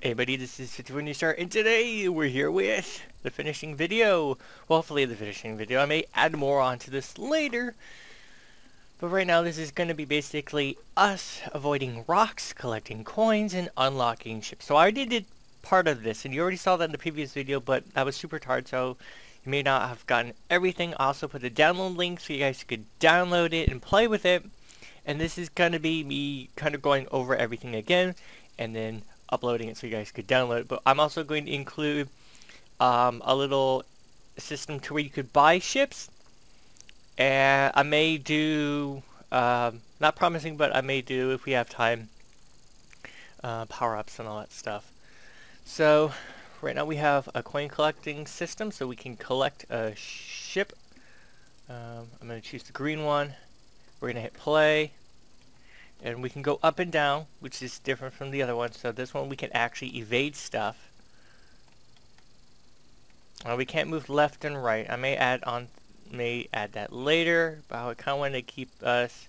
Hey buddy, this is 51 New Star, and today we're here with the finishing video. Well, hopefully the finishing video. I may add more onto this later, but right now this is going to be basically us avoiding rocks, collecting coins, and unlocking ships. So I already did part of this, and you already saw that in the previous video, but that was super hard, so you may not have gotten everything. I also put a download link so you guys could download it and play with it. And this is going to be me kind of going over everything again, and then uploading it so you guys could download it. But I'm also going to include a little system to where you could buy ships. And I may do, not promising, but I may do, if we have time, power-ups and all that stuff. So right now we have a coin collecting system, so we can collect a ship. I'm going to choose the green one. We're going to hit play. And we can go up and down, which is different from the other one. So this one we can actually evade stuff. We can't move left and right. I may add that later, but I kind of want to keep us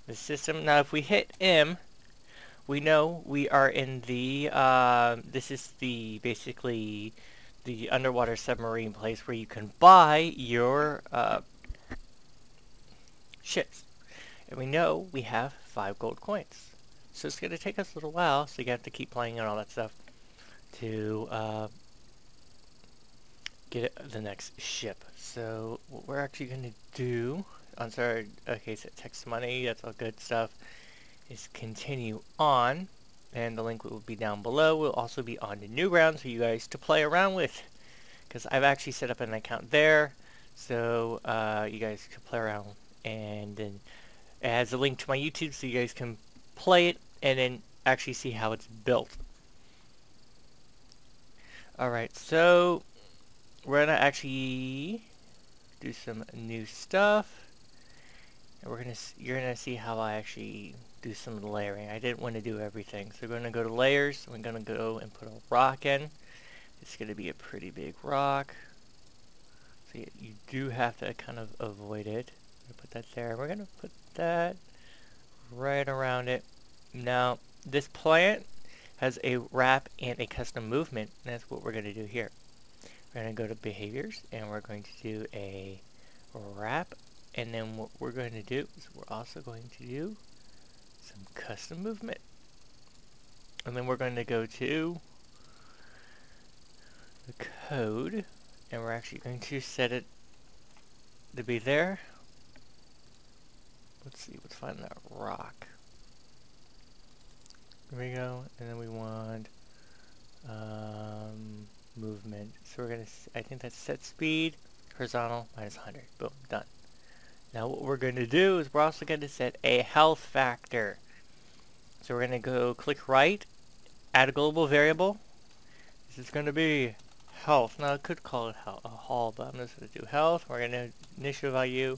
the system. Now if we hit M, we know we are in the this is the basically the underwater submarine place where you can buy your ships. And we know we have 5 gold coins. So it's going to take us a little while, so you have to keep playing and all that stuff to get the next ship. So what we're actually going to do, okay, so text money, that's all good stuff, is continue on. And the link will be down below. We'll also be on the Newgrounds for you guys to play around with. Because I've actually set up an account there, so you guys can play around, and then it has a link to my YouTube so you guys can play it and then actually see how it's built. Alright, so we're gonna actually do some new stuff. And you're gonna see how I actually do some layering. I didn't want to do everything. So we're gonna go to layers. I'm gonna go and put a rock in. It's gonna be a pretty big rock. So you do have to kind of avoid it. I'm gonna put that there. We're gonna put that right around it. Now this plant has a wrap and a custom movement, and that's what we're going to do here. We're going to go to behaviors and we're going to do a wrap, and then what we're going to do is we're also going to do some custom movement, and then we're going to go to the code and we're actually going to set it to be there. Let's see, let's find that rock. Here we go, and then we want movement. So we're gonna, I think that's set speed, horizontal, minus 100. Boom, done. Now what we're going to do is we're also going to set a health factor. So we're going to go click right, add a global variable. This is going to be health. Now I could call it a hull, but I'm just going to do health. We're going to, initial value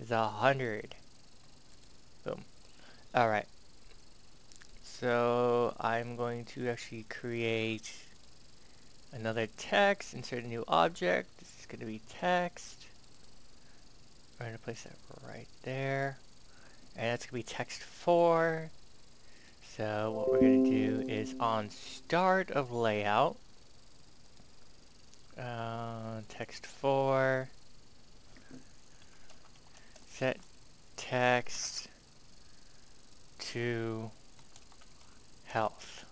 is 100. Boom. Alright. So I'm going to actually create another text, insert a new object. This is going to be text. We're going to place that right there. And that's going to be text 4. So what we're going to do is on start of layout, text 4, set text to health.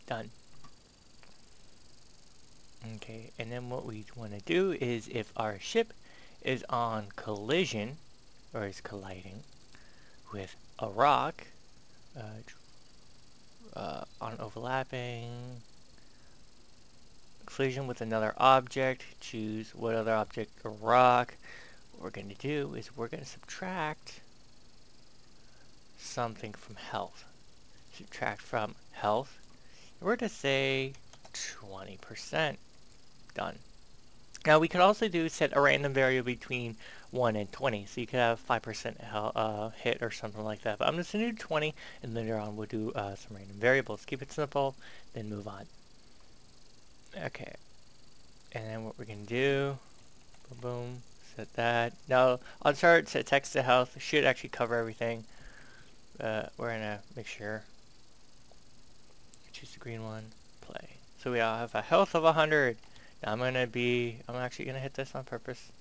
Done. Okay, and then what we want to do is if our ship is on collision, or is colliding with a rock, on overlapping, collision with another object, choose what other object, a rock. What we're going to do is we're going to subtract something from health. Subtract from health. We're going to say 20%. Done. Now we could also set a random variable between 1 and 20. So you could have 5% hit or something like that. But I'm just going to do 20, and later on we'll do some random variables. Keep it simple, then move on. Okay. And then what we're going to do, boom, boom, set that. Now, on start, set text to health. Should actually cover everything. we're gonna make sure. Choose the green one. Play. So we all have a health of 100. Now I'm actually gonna hit this on purpose.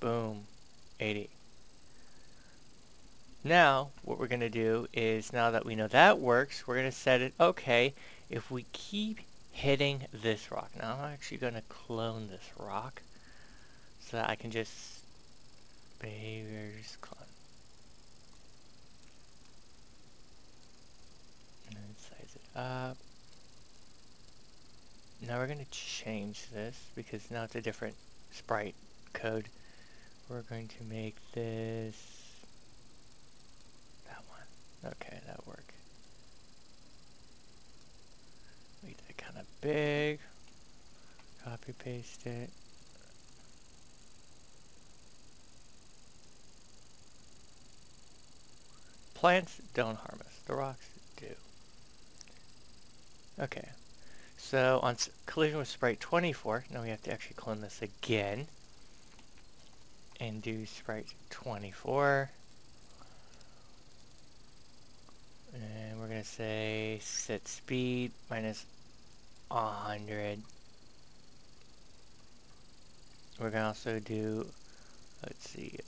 Boom. 80. Now, what we're gonna do is, now that we know that works, we're gonna set it, okay, if we keep hitting this rock. Now I'm actually gonna clone this rock so that I can just behaviors clone. And then size it up. Now we're going to change this because now it's a different sprite code. We're going to make this that one. Okay, that'll work. Make that kind of big. Copy paste it. Plants don't harm us. The rocks do. Okay. So on collision with sprite 24, now we have to actually clone this again. And do sprite 24. And we're going to say set speed minus 100. We're going to also do, let's see,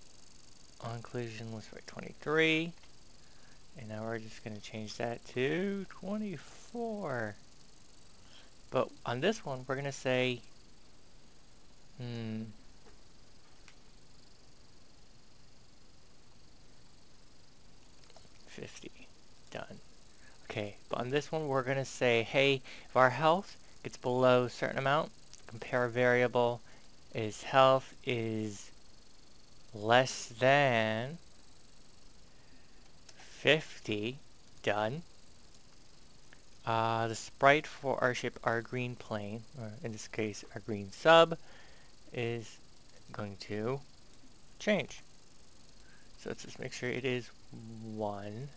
on collision with sprite 23. And now we're just going to change that to 24. But on this one, we're going to say, 50. Done. Okay, but on this one, we're going to say, hey, if our health gets below a certain amount, compare variable is health is less than 50. Done. The sprite for our ship, our green plane, or in this case, our green sub, is going to change. So let's just make sure it is 1.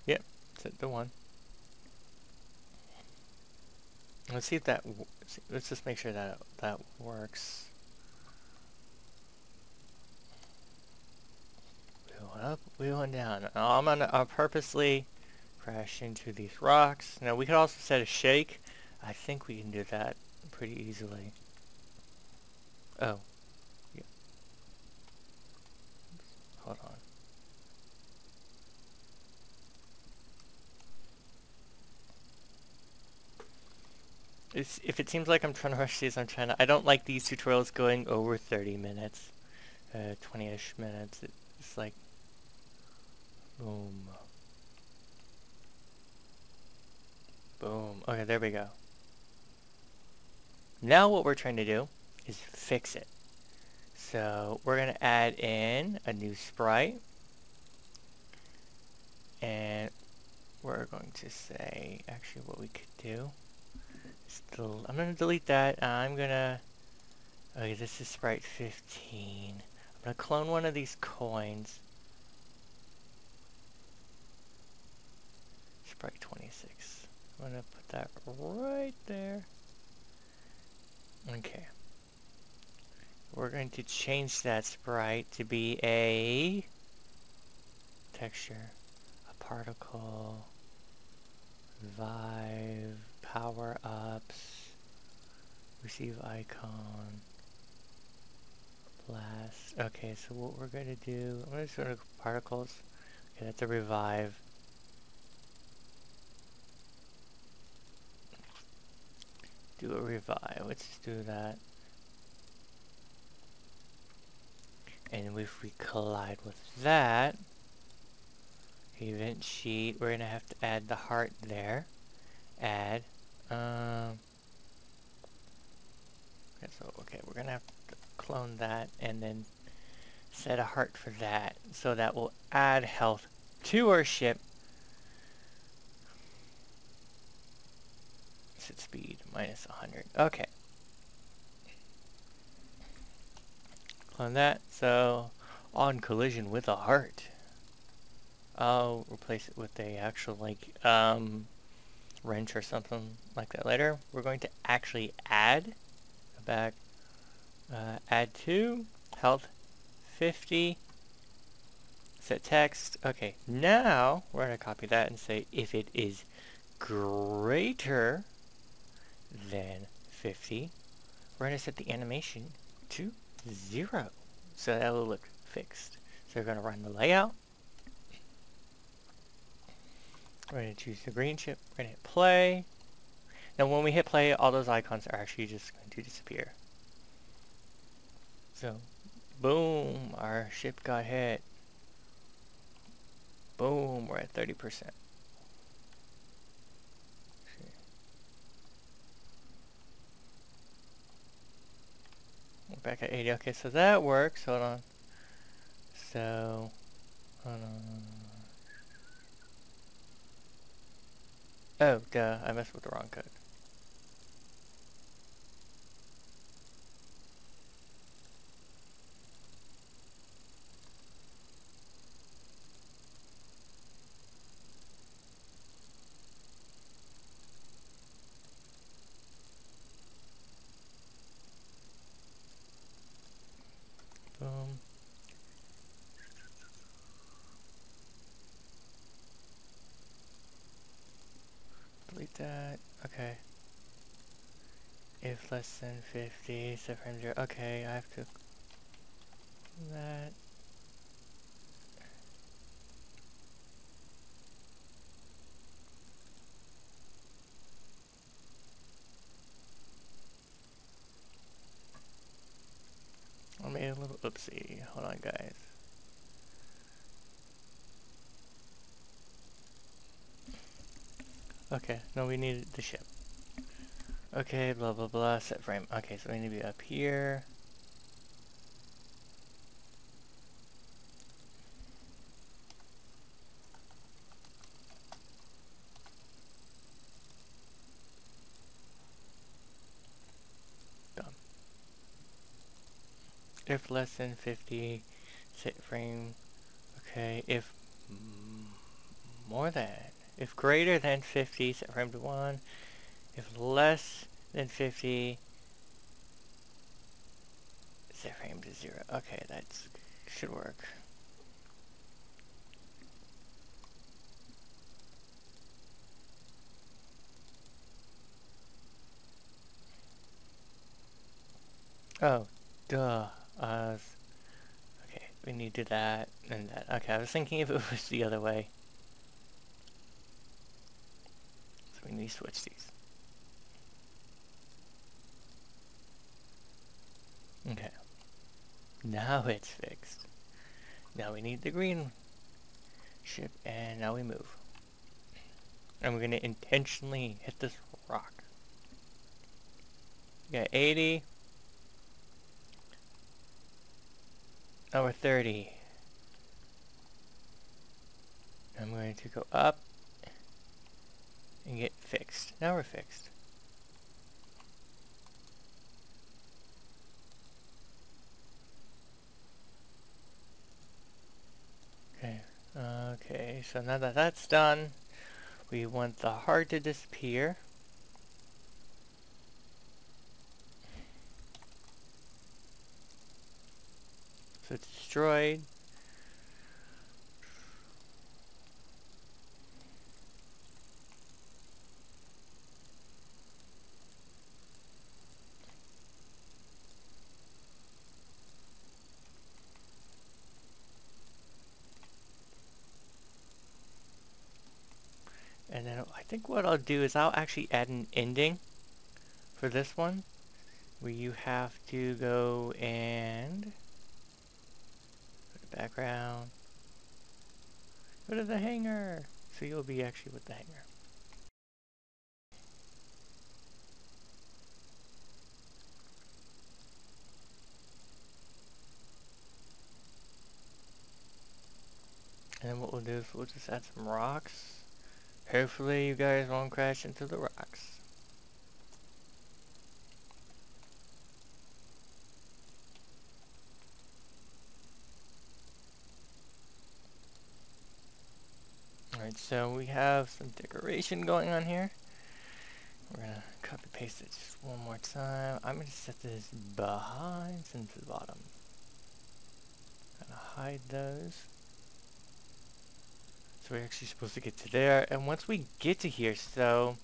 Yep, set to 1. Let's see if that. Let's just make sure that that works. We went up, we went down. I'm gonna purposely crash into these rocks. Now we could also set a shake. I think we can do that pretty easily. Oh, yeah. Hold on. If it seems like I'm trying to rush these, I don't like these tutorials going over 30 minutes. 20-ish minutes. It's like, boom. Boom. Okay, there we go. Now what we're trying to do is fix it. So we're going to add in a new sprite. And we're going to say, actually what we could do is, I'm going to delete that. Okay, this is sprite 15. I'm going to clone one of these coins. Sprite 26. I'm going to put that right there. Okay. We're going to change that sprite to be a texture, a particle, revive, power-ups, receive icon, blast. Okay, so what we're going to do, I'm going to go to particles. Okay, that's a revive. Do a revive. Let's just do that. And if we collide with that, event sheet, we're going to have to add the heart there. Add. Okay, we're going to have to clone that and then set a heart for that. So that will add health to our ship. Set speed minus 100. Okay. Clone that. So on collision with a heart, I'll replace it with a actual like wrench or something like that later. We're going to actually add back. Add to health 50. set text. Okay, now we're going to copy that and say if it is greater than 50, we're going to set the animation to 0. So that will look fixed. So we're going to run the layout. We're going to choose the green chip. We're going to hit play. Now when we hit play, all those icons are actually just going to disappear. So, boom, our ship got hit. Boom, we're at 30%. We're back at 80. Okay, so that works. Hold on. So, hold on. Oh, duh, I messed with the wrong code. Boom. Delete that. Okay. If less than 50, set frame 0. Okay, I have to... that. I made a little oopsie. Hold on, guys. Okay, no, we needed the ship. Okay, blah blah blah, set frame. Okay, so we need to be up here. Done. If less than 50, set frame. Okay, if more than. If greater than 50, set frame to 1. If less than 50, set frame to 0. Okay, that should work. Oh, duh. Okay, we need to do that and that. Okay, I was thinking if it was the other way. So we need to switch these. Okay. Now it's fixed. Now we need the green ship, and now we move. And we're going to intentionally hit this rock. We got 80. Now we're 30. I'm going to go up and get fixed. Now we're fixed. Okay. Okay, so now that that's done, we want the heart to disappear. So it's destroyed. And then I think what I'll do is I'll actually add an ending for this one, where you have to go and put a background, go to the hangar, so you'll be actually with the hangar. And then what we'll do is we'll just add some rocks. Hopefully you guys won't crash into the rocks. Alright, so we have some decoration going on here. We're gonna copy paste it just one more time. I'm gonna set this behind since the bottom. Gonna hide those. So we're actually supposed to get to there, and once we get to here, so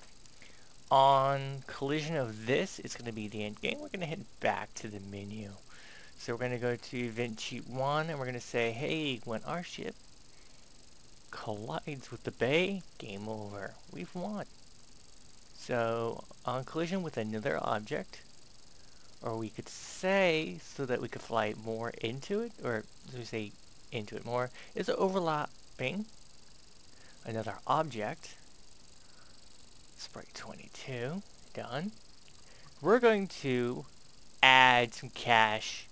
on collision of this, it's going to be the end game. We're going to head back to the menu. So we're going to go to event sheet 1, and we're going to say, hey, when our ship collides with the bay, game over. We've won. So on collision with another object, or we could say, so that we could fly more into it, or as we say into it more, is overlapping another object. Sprite 22, done. We're going to add some cash.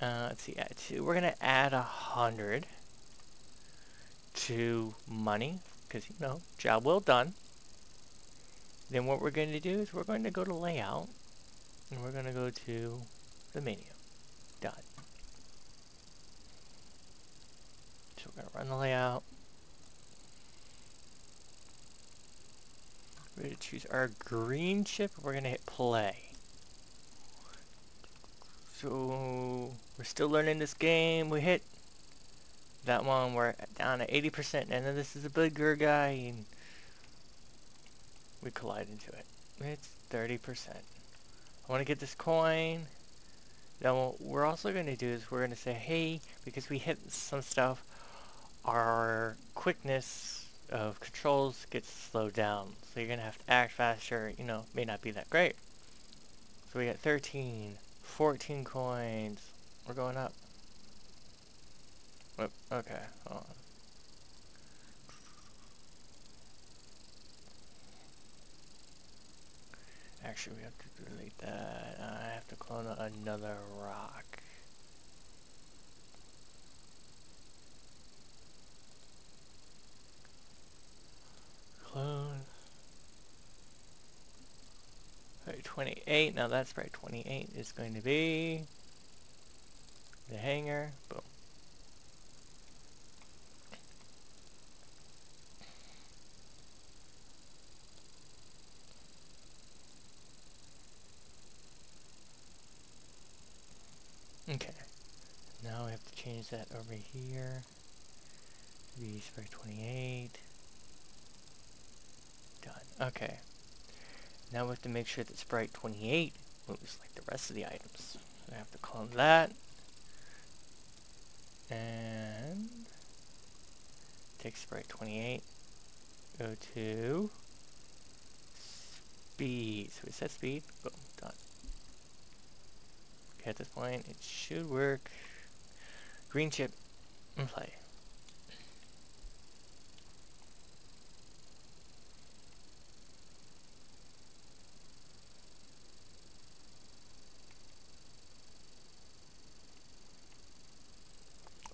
Let's see, add 2. We're going to add 100 to money, because, you know, job well done. Then what we're going to do is we're going to go to layout, and we're going to go to the menu. Done. So we're going to run the layout. We're going to choose our green chip. We're going to hit play. So we're still learning this game. We hit that one. We're down at 80%. And then this is a bigger guy. And we collide into it. It's 30%. I want to get this coin. Now what we're also going to do is we're going to say, hey, because we hit some stuff, our quickness of controls gets slowed down. So you're going to have to act faster. You know, may not be that great. So we got 13, 14 coins. We're going up. Whoop, okay, hold on. Actually, we have to delete that. I have to clone another rock. Clone. Sprite 28. Now that Sprite 28 is going to be the hangar. Boom. Okay. Now we have to change that over here to be Sprite 28. Done. Okay. Now we have to make sure that Sprite 28 moves like the rest of the items. So I have to clone that. And take Sprite 28. Go to speed. So we set speed. Boom. Done. Okay, at this point it should work. Green chip and play.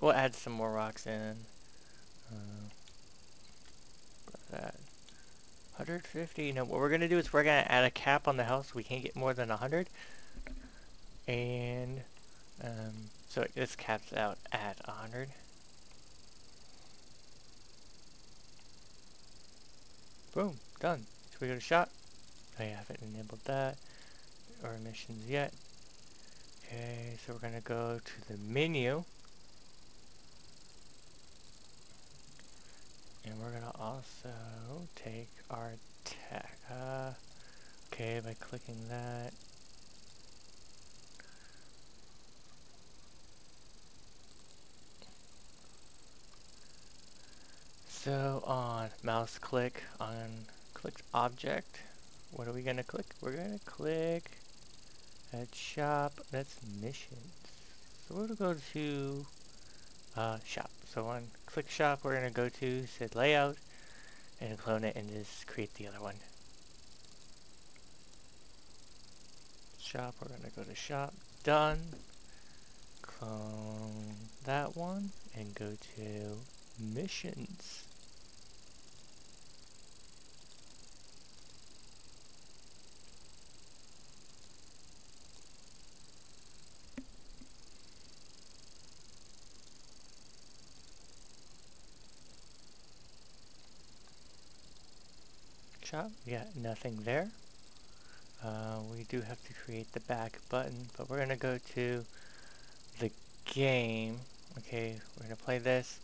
We'll add some more rocks in. That 150. Now what we're gonna do is we're gonna add a cap on the house. We can't get more than 100. And so this caps out at 100. Boom, done. So we go to shop. I haven't enabled that or missions yet. Okay, so we're gonna go to the menu. And we're gonna also take our tech. Okay, by clicking that. So on mouse click on clicked object, what are we gonna click? We're gonna click at shop. That's missions. So we're gonna go to shop. So on click shop, we're gonna go to set layout and clone it and just create the other one. Shop. We're gonna go to shop. Done. Clone that one and go to missions. Shop. We got nothing there. We do have to create the back button, but we're gonna go to the game. Okay, we're gonna play this,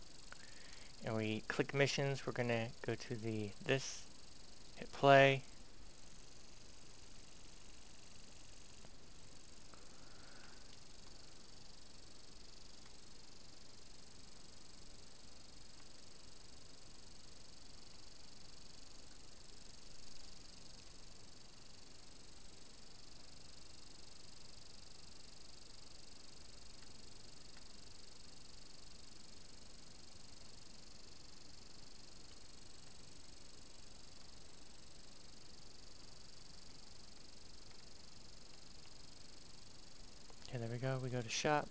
and we click missions, we're gonna go to this, hit play. Okay, there we go. We go to shop.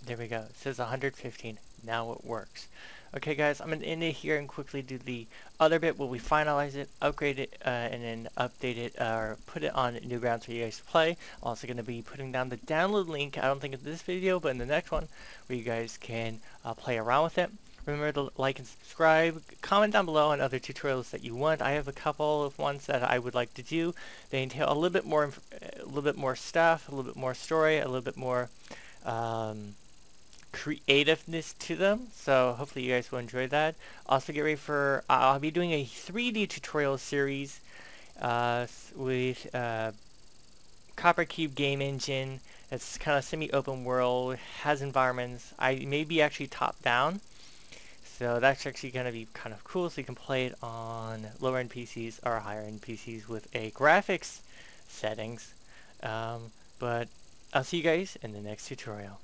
There we go. It says 115. Now it works. Okay, guys, I'm going to end it here and quickly do the other bit where we finalize it, upgrade it, and then update it, or put it on Newgrounds for you guys to play. I'm also going to be putting down the download link, I don't think in this video, but in the next one, where you guys can play around with it. Remember to like and subscribe. Comment down below on other tutorials that you want. I have a couple of ones that I would like to do. They entail a little bit more stuff, a little bit more story, a little bit more creativeness to them. So hopefully you guys will enjoy that. Also get ready for I'll be doing a 3D tutorial series with Copper Cube game engine. It's kind of semi-open world, has environments. I may be actually top down. So that's actually going to be kind of cool, so you can play it on lower-end PCs or higher-end PCs with a graphics settings. But I'll see you guys in the next tutorial.